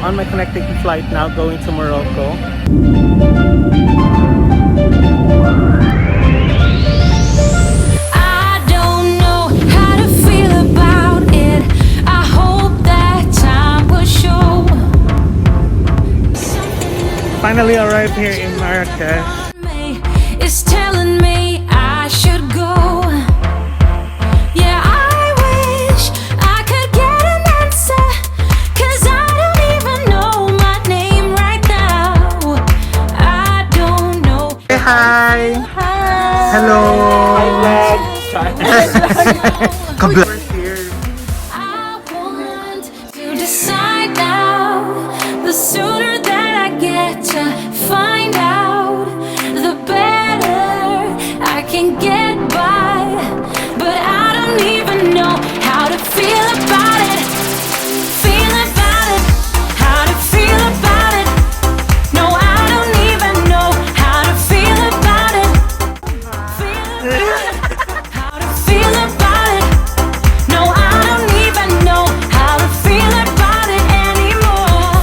on my connecting flight now going to Morocco. I don't know how to feel about it. I hope that time will show. Finally arrived here in Marrakesh. It's telling me I should go. Yeah, I wish I could get an answer, 'cause I don't even know my name right now. I don't know. Say hi! Hi. Hello! Come back. We're here. I want to decide now. The sooner that I get to find out, the better I can get by. But I don't even know how to feel about it. Feel about it. How to feel about it. No, I don't even know how to feel about it. Feel about it. How to feel about it. No, I don't even know how to feel about it anymore.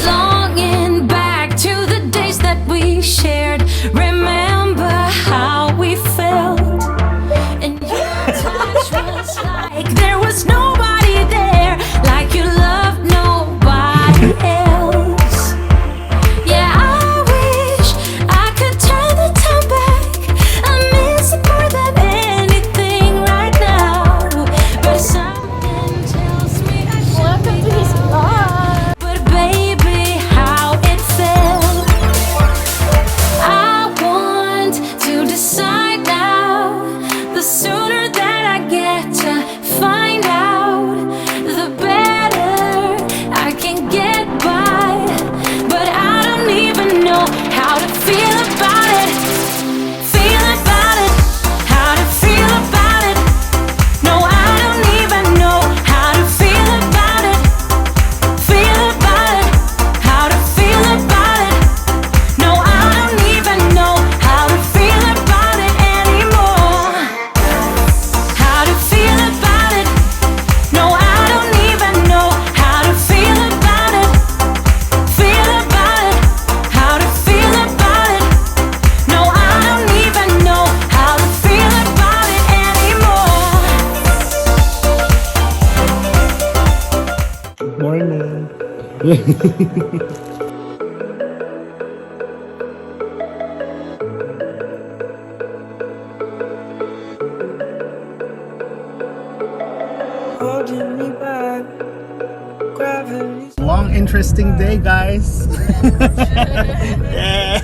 Longing back to the days that we shared. Remember how we felt. And your touch was like there was nobody there, like you loved nobody else. Yeah, I wish I could turn the time back. I miss it more than anything right now. But something tells me I should be gone. But baby, how it felt. I want to decide now. The sooner that I get to find out, the better I can get by. But I don't even know how to feel about it. Feel about it. How to feel about it. No, I don't even know how to feel about it. Feel about it. How to feel about it. No, I don't even know how to feel about it anymore. How to feel about it. No, I don't even know how to feel about it. Feel about it. How to feel about it. No, I don't even know how to feel about it anymore. Good morning. Holding me back, gravity's Long, interesting day, guys. Yeah.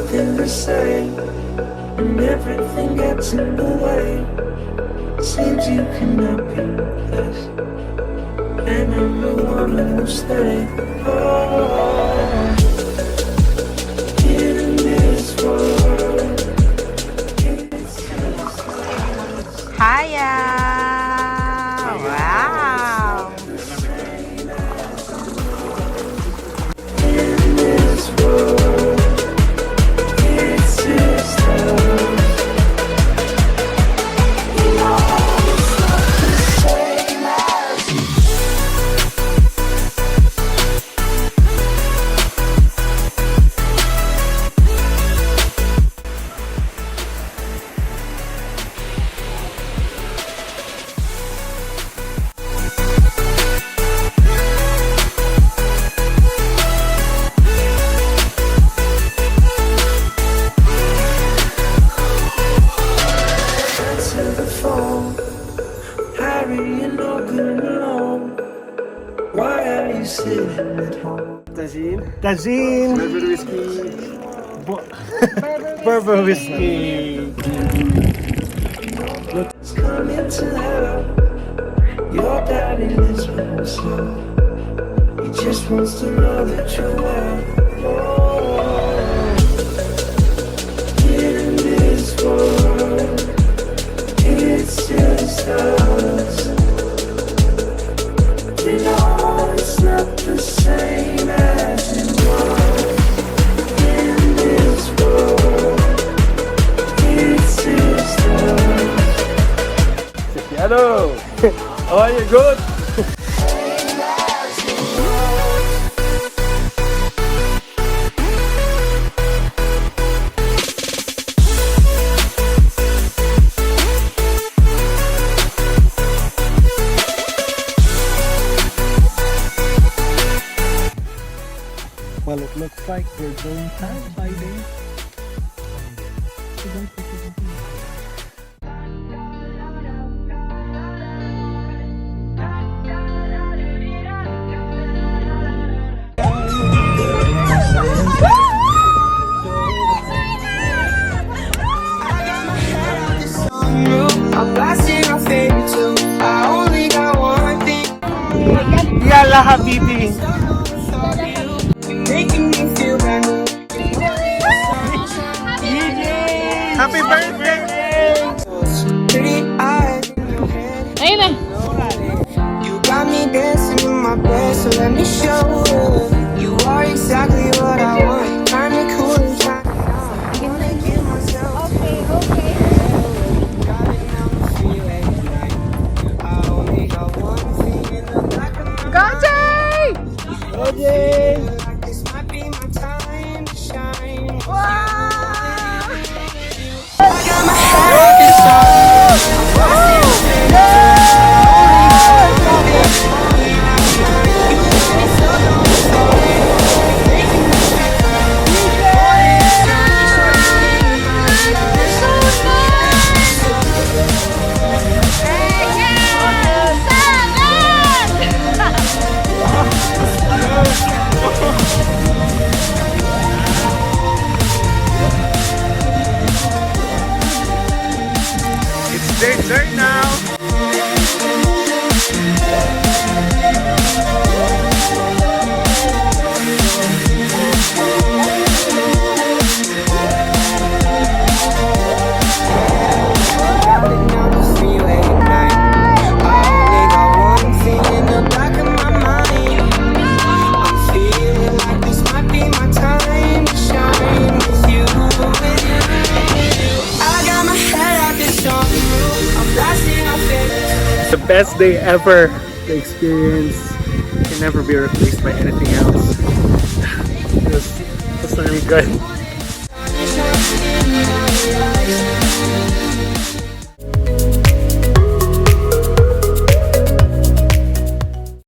nothing to say, and everything gets in the way. Seems you cannot be replaced, and I'm the one who will stay. Oh, in this world, it's just Hiya! Wow! in this world, it's just us. You know, it's not the same as answer the phone. Harry, you're not good alone. Why are you sitting at home? Tajin. Bourbon whiskey. Bourbon whiskey. It's coming to hell. Your daddy lives with himself. He just wants to know that you're well. Oh, in this world, it's just Hello. How are you? Good? Well, it looks like we're going paragliding. I'm blasting my favorite tune. I only got one thing. Yalla habibi! Making me feel brand new. Happy birthday! Pretty eyes in your head. You got me dancing in my bed, so let me show you. You are exactly what I want. Kinda cool and kinda dumb. Wanna give myself to you. Driving down the freeway tonight. I only got one thing in the back of my mind. Feel like this might be my time to shine. I got my head out this It's their turn now! Driving down the freeway tonight. I only got one thing in the back of my mind. I'm feeling like this might be my time to shine with you, with you. I got my head out this sunroof. I'm blasting my favorite. The best day ever. The experience can never be replaced by anything else. It was really good.